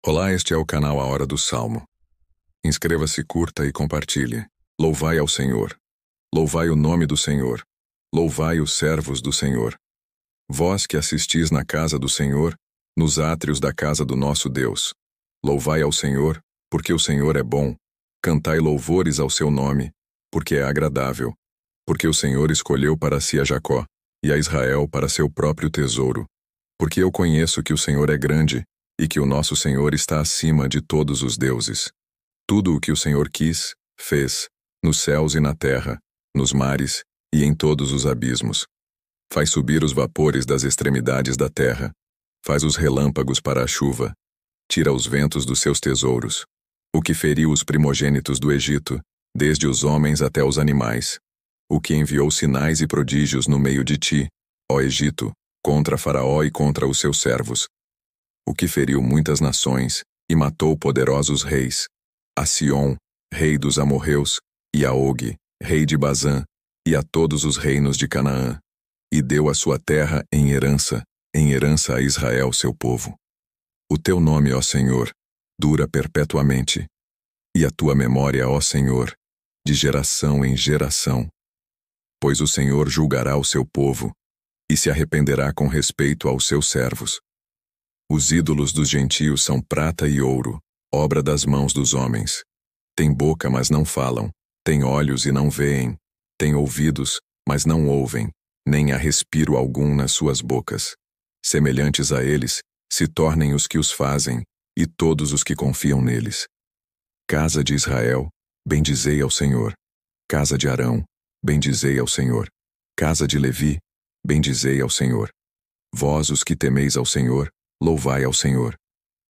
Olá, este é o canal A Hora do Salmo. Inscreva-se, curta e compartilhe. Louvai ao Senhor. Louvai o nome do Senhor. Louvai os servos do Senhor. Vós que assistis na casa do Senhor, nos átrios da casa do nosso Deus. Louvai ao Senhor, porque o Senhor é bom. Cantai louvores ao seu nome, porque é agradável. Porque o Senhor escolheu para si a Jacó, e a Israel para seu próprio tesouro. Porque eu conheço que o Senhor é grande, e que o nosso Senhor está acima de todos os deuses. Tudo o que o Senhor quis, fez, nos céus e na terra, nos mares e em todos os abismos. Faz subir os vapores das extremidades da terra, faz os relâmpagos para a chuva, tira os ventos dos seus tesouros. O que feriu os primogênitos do Egito, desde os homens até os animais. O que enviou sinais e prodígios no meio de ti, ó Egito, contra Faraó e contra os seus servos. O que feriu muitas nações e matou poderosos reis, a Sion, rei dos amorreus, e a Og, rei de Bazã, e a todos os reinos de Canaã, e deu a sua terra em herança a Israel seu povo. O teu nome, ó Senhor, dura perpetuamente, e a tua memória, ó Senhor, de geração em geração. Pois o Senhor julgará o seu povo, e se arrependerá com respeito aos seus servos. Os ídolos dos gentios são prata e ouro, obra das mãos dos homens. Têm boca, mas não falam, têm olhos e não veem, têm ouvidos, mas não ouvem, nem há respiro algum nas suas bocas. Semelhantes a eles, se tornem os que os fazem, e todos os que confiam neles. Casa de Israel, bendizei ao Senhor. Casa de Arão, bendizei ao Senhor. Casa de Levi, bendizei ao Senhor. Vós os que temeis ao Senhor, louvai ao Senhor.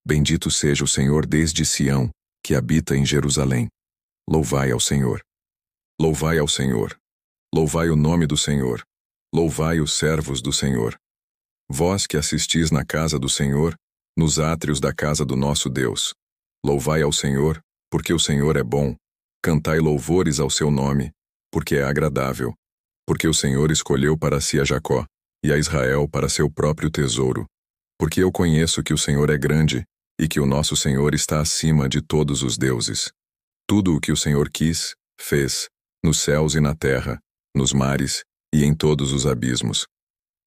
Bendito seja o Senhor desde Sião, que habita em Jerusalém. Louvai ao Senhor. Louvai ao Senhor. Louvai o nome do Senhor. Louvai os servos do Senhor. Vós que assistis na casa do Senhor, nos átrios da casa do nosso Deus. Louvai ao Senhor, porque o Senhor é bom. Cantai louvores ao seu nome, porque é agradável. Porque o Senhor escolheu para si a Jacó, e a Israel para seu próprio tesouro. Porque eu conheço que o Senhor é grande, e que o nosso Senhor está acima de todos os deuses. Tudo o que o Senhor quis, fez, nos céus e na terra, nos mares e em todos os abismos.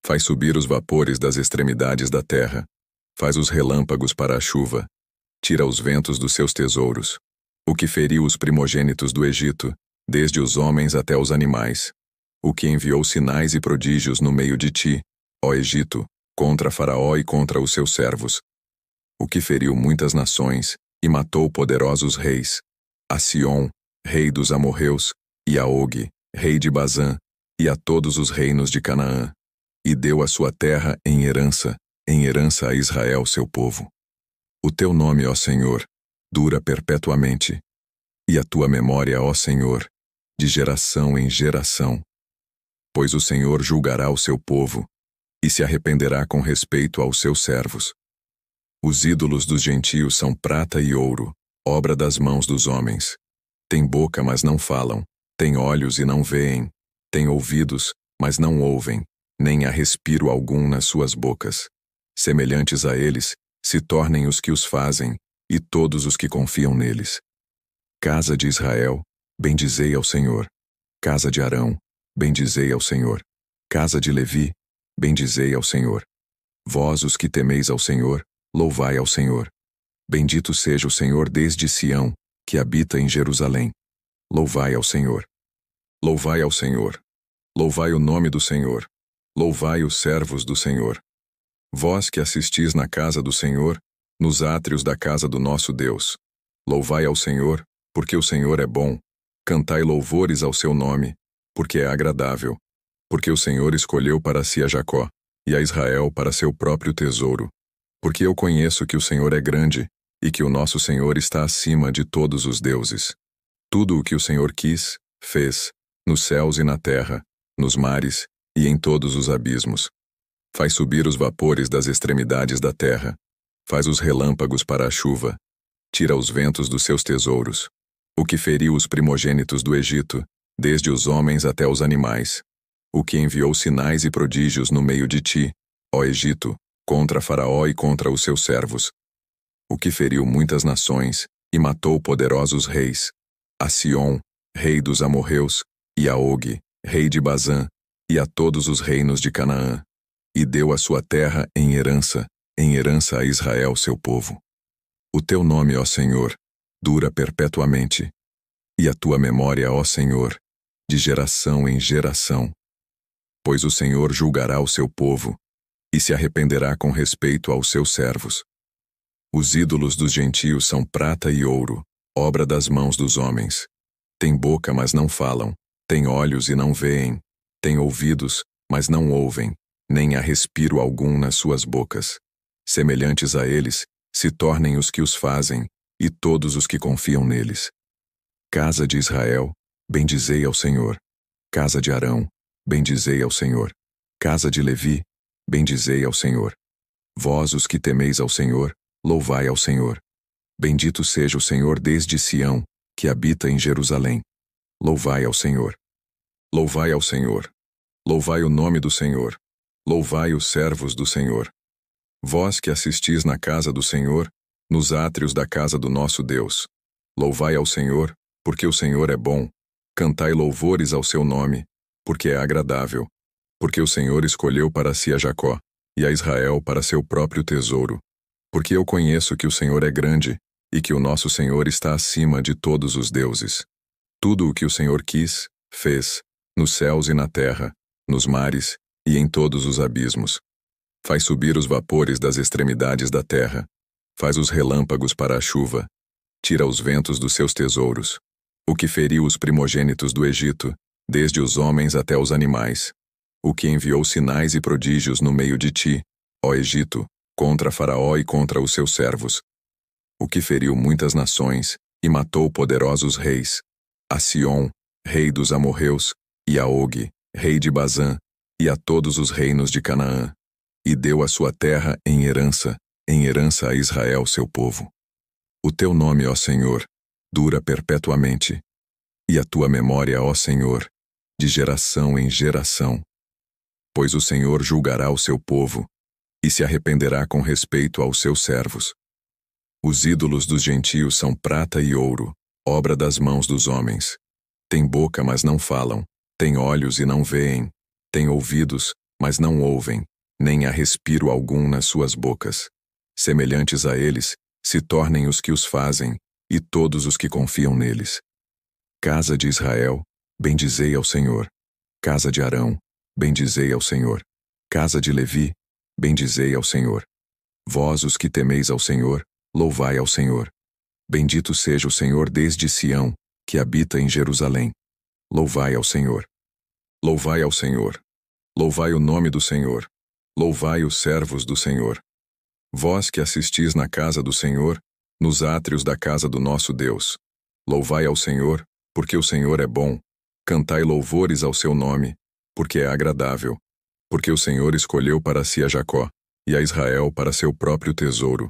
Faz subir os vapores das extremidades da terra, faz os relâmpagos para a chuva, tira os ventos dos seus tesouros. O que feriu os primogênitos do Egito, desde os homens até os animais. O que enviou sinais e prodígios no meio de ti, ó Egito, contra Faraó e contra os seus servos. O que feriu muitas nações e matou poderosos reis, a Sion, rei dos amorreus, e a Og, rei de Bazã, e a todos os reinos de Canaã, e deu a sua terra em herança a Israel seu povo. O teu nome, ó Senhor, dura perpetuamente, e a tua memória, ó Senhor, de geração em geração. Pois o Senhor julgará o seu povo, e se arrependerá com respeito aos seus servos. Os ídolos dos gentios são prata e ouro, obra das mãos dos homens. Têm boca, mas não falam, têm olhos e não veem, têm ouvidos, mas não ouvem, nem há respiro algum nas suas bocas. Semelhantes a eles, se tornem os que os fazem, e todos os que confiam neles. Casa de Israel, bendizei ao Senhor. Casa de Arão, bendizei ao Senhor. Casa de Levi, bendizei ao Senhor. Vós os que temeis ao Senhor, louvai ao Senhor. Bendito seja o Senhor desde Sião, que habita em Jerusalém. Louvai ao Senhor. Louvai ao Senhor. Louvai o nome do Senhor. Louvai os servos do Senhor. Vós que assistis na casa do Senhor, nos átrios da casa do nosso Deus. Louvai ao Senhor, porque o Senhor é bom. Cantai louvores ao seu nome, porque é agradável. Porque o Senhor escolheu para si a Jacó, e a Israel para seu próprio tesouro. Porque eu conheço que o Senhor é grande, e que o nosso Senhor está acima de todos os deuses. Tudo o que o Senhor quis, fez, nos céus e na terra, nos mares e em todos os abismos. Faz subir os vapores das extremidades da terra, faz os relâmpagos para a chuva, tira os ventos dos seus tesouros. O que feriu os primogênitos do Egito, desde os homens até os animais. O que enviou sinais e prodígios no meio de ti, ó Egito, contra Faraó e contra os seus servos. o que feriu muitas nações e matou poderosos reis, a Sion, rei dos amorreus, e a Og, rei de Bazã, e a todos os reinos de Canaã, e deu a sua terra em herança a Israel seu povo. O teu nome, ó Senhor, dura perpetuamente, e a tua memória, ó Senhor, de geração em geração. Pois o Senhor julgará o seu povo, e se arrependerá com respeito aos seus servos. Os ídolos dos gentios são prata e ouro, obra das mãos dos homens. Têm boca, mas não falam, têm olhos e não veem, têm ouvidos, mas não ouvem, nem há respiro algum nas suas bocas. Semelhantes a eles, se tornem os que os fazem, e todos os que confiam neles. Casa de Israel, bendizei ao Senhor. Casa de Arão, bendizei ao Senhor. Casa de Levi, bendizei ao Senhor. Vós, os que temeis ao Senhor, louvai ao Senhor. Bendito seja o Senhor desde Sião, que habita em Jerusalém. Louvai ao Senhor. Louvai ao Senhor. Louvai o nome do Senhor. Louvai os servos do Senhor. Vós que assistis na casa do Senhor, nos átrios da casa do nosso Deus. Louvai ao Senhor, porque o Senhor é bom. Cantai louvores ao seu nome, porque é agradável. Porque o Senhor escolheu para si a Jacó, e a Israel para seu próprio tesouro. Porque eu conheço que o Senhor é grande, e que o nosso Senhor está acima de todos os deuses. Tudo o que o Senhor quis, fez, nos céus e na terra, nos mares e em todos os abismos. Faz subir os vapores das extremidades da terra. Faz os relâmpagos para a chuva. Tira os ventos dos seus tesouros. O que feriu os primogênitos do Egito, desde os homens até os animais. O que enviou sinais e prodígios no meio de ti, ó Egito, contra Faraó e contra os seus servos. O que feriu muitas nações e matou poderosos reis, a Sion, rei dos amorreus, e a Og, rei de Bazã, e a todos os reinos de Canaã, e deu a sua terra em herança a Israel seu povo. O teu nome, ó Senhor, dura perpetuamente, e a tua memória, ó Senhor, de geração em geração. Pois o Senhor julgará o seu povo, e se arrependerá com respeito aos seus servos. Os ídolos dos gentios são prata e ouro, obra das mãos dos homens. Têm boca, mas não falam, têm olhos e não veem, têm ouvidos, mas não ouvem, nem há respiro algum nas suas bocas. Semelhantes a eles, se tornem os que os fazem, e todos os que confiam neles. Casa de Israel, bendizei ao Senhor. Casa de Arão, bendizei ao Senhor. Casa de Levi, bendizei ao Senhor. Vós, os que temeis ao Senhor, louvai ao Senhor. Bendito seja o Senhor desde Sião, que habita em Jerusalém. Louvai ao Senhor. Louvai ao Senhor. Louvai o nome do Senhor. Louvai os servos do Senhor. Vós que assistis na casa do Senhor, nos átrios da casa do nosso Deus. Louvai ao Senhor, porque o Senhor é bom. Cantai louvores ao seu nome, porque é agradável. Porque o Senhor escolheu para si a Jacó, e a Israel para seu próprio tesouro.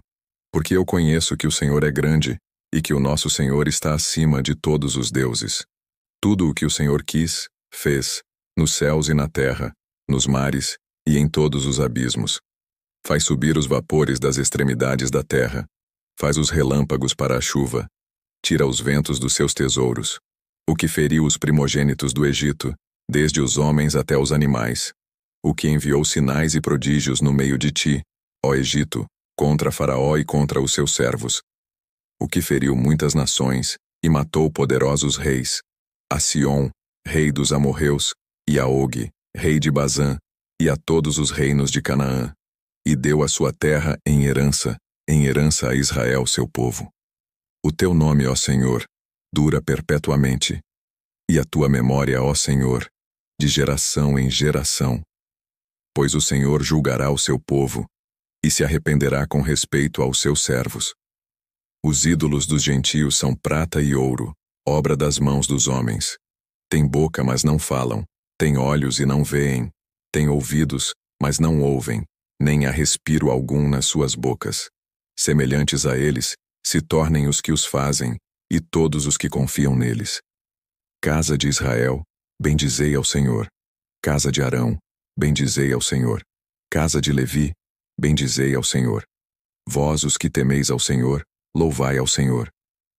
Porque eu conheço que o Senhor é grande, e que o nosso Senhor está acima de todos os deuses. Tudo o que o Senhor quis, fez, nos céus e na terra, nos mares e em todos os abismos. Faz subir os vapores das extremidades da terra. Faz os relâmpagos para a chuva. Tira os ventos dos seus tesouros. O que feriu os primogênitos do Egito, desde os homens até os animais. O que enviou sinais e prodígios no meio de ti, ó Egito, contra Faraó e contra os seus servos. O que feriu muitas nações e matou poderosos reis, a Sion, rei dos amorreus, e a Og, rei de Bazã, e a todos os reinos de Canaã, e deu a sua terra em herança a Israel seu povo. O teu nome, ó Senhor, dura perpetuamente, e a tua memória, ó Senhor, de geração em geração. Pois o Senhor julgará o seu povo, e se arrependerá com respeito aos seus servos. Os ídolos dos gentios são prata e ouro, obra das mãos dos homens. Têm boca, mas não falam, têm olhos e não veem, têm ouvidos, mas não ouvem, nem há respiro algum nas suas bocas. Semelhantes a eles, se tornem os que os fazem, e todos os que confiam neles. Casa de Israel, bendizei ao Senhor. Casa de Arão, bendizei ao Senhor. Casa de Levi, bendizei ao Senhor. Vós os que temeis ao Senhor, louvai ao Senhor.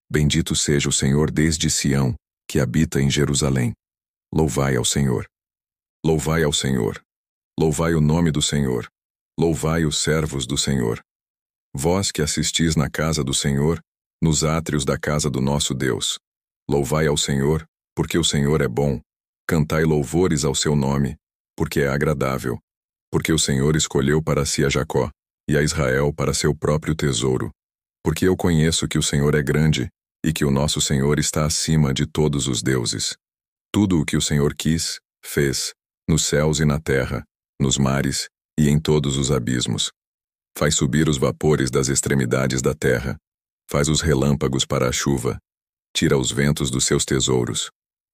Bendito seja o Senhor desde Sião, que habita em Jerusalém. Louvai ao Senhor. Louvai ao Senhor. Louvai o nome do Senhor. Louvai os servos do Senhor. Vós que assistis na casa do Senhor, nos átrios da casa do nosso Deus. Louvai ao Senhor, porque o Senhor é bom. Cantai louvores ao seu nome, porque é agradável. Porque o Senhor escolheu para si a Jacó, e a Israel para seu próprio tesouro. Porque eu conheço que o Senhor é grande, e que o nosso Senhor está acima de todos os deuses. Tudo o que o Senhor quis, fez, nos céus e na terra, nos mares e em todos os abismos. Faz subir os vapores das extremidades da terra. Faz os relâmpagos para a chuva. Tira os ventos dos seus tesouros.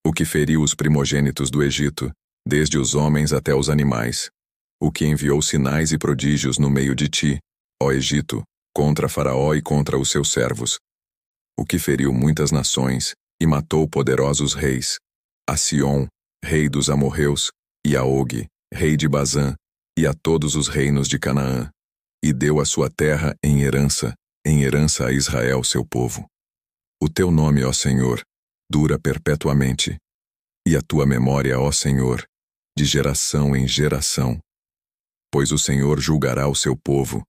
O que feriu os primogênitos do Egito, desde os homens até os animais. O que enviou sinais e prodígios no meio de ti, ó Egito, contra Faraó e contra os seus servos. O que feriu muitas nações e matou poderosos reis. A Sion, rei dos amorreus, e a Og, rei de Bazã, e a todos os reinos de Canaã. E deu a sua terra em herança a Israel seu povo. O teu nome, ó Senhor, dura perpetuamente, e a tua memória, ó Senhor, de geração em geração. Pois o Senhor julgará o seu povo,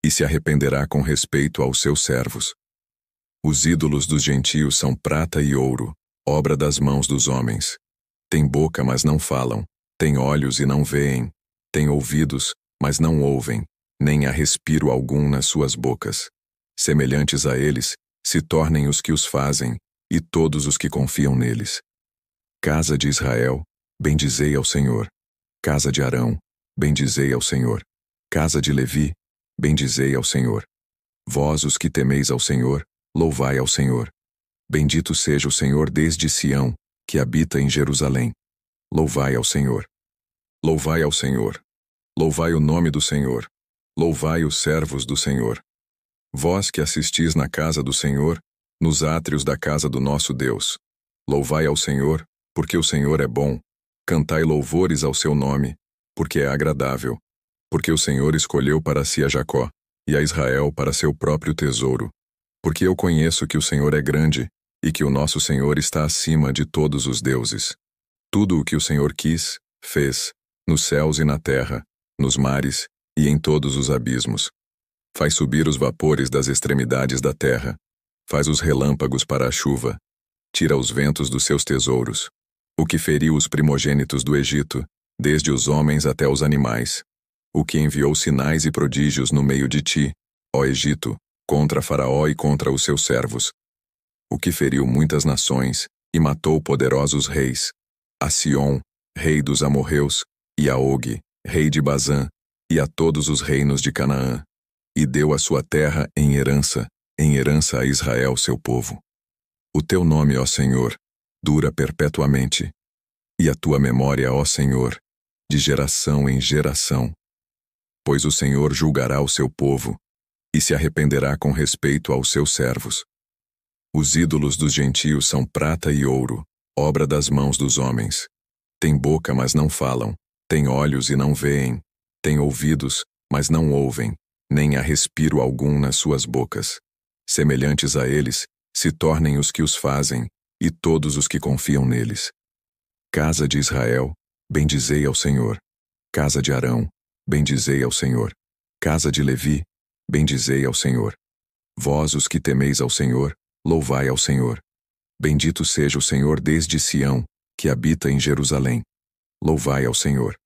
e se arrependerá com respeito aos seus servos. Os ídolos dos gentios são prata e ouro, obra das mãos dos homens. Têm boca, mas não falam, têm olhos e não veem, têm ouvidos, mas não ouvem, nem há respiro algum nas suas bocas. Semelhantes a eles, se tornem os que os fazem, e todos os que confiam neles. Casa de Israel, bendizei ao Senhor. Casa de Arão, bendizei ao Senhor. Casa de Levi, bendizei ao Senhor. Vós os que temeis ao Senhor, louvai ao Senhor. Bendito seja o Senhor desde Sião, que habita em Jerusalém. Louvai ao Senhor. Louvai ao Senhor. Louvai o nome do Senhor. Louvai os servos do Senhor. Vós que assistis na casa do Senhor, nos átrios da casa do nosso Deus. Louvai ao Senhor, porque o Senhor é bom. Cantai louvores ao seu nome, porque é agradável. Porque o Senhor escolheu para si a Jacó, e a Israel para seu próprio tesouro. Porque eu conheço que o Senhor é grande, e que o nosso Senhor está acima de todos os deuses. Tudo o que o Senhor quis, fez, nos céus e na terra, nos mares e em todos os abismos. Faz subir os vapores das extremidades da terra. Faz os relâmpagos para a chuva. Tira os ventos dos seus tesouros. O que feriu os primogênitos do Egito, desde os homens até os animais. O que enviou sinais e prodígios no meio de ti, ó Egito, contra Faraó e contra os seus servos. O que feriu muitas nações e matou poderosos reis. A Sion, rei dos amorreus, e a Og, rei de Bazã, e a todos os reinos de Canaã. E deu a sua terra em herança a Israel seu povo. O teu nome, ó Senhor, dura perpetuamente, e a tua memória, ó Senhor, de geração em geração. Pois o Senhor julgará o seu povo, e se arrependerá com respeito aos seus servos. Os ídolos dos gentios são prata e ouro, obra das mãos dos homens. Têm boca, mas não falam, têm olhos e não veem, têm ouvidos, mas não ouvem, nem há respiro algum nas suas bocas. Semelhantes a eles, se tornem os que os fazem, e todos os que confiam neles. Casa de Israel, bendizei ao Senhor. Casa de Arão, bendizei ao Senhor. Casa de Levi, bendizei ao Senhor. Vós os que temeis ao Senhor, louvai ao Senhor. Bendito seja o Senhor desde Sião, que habita em Jerusalém. Louvai ao Senhor.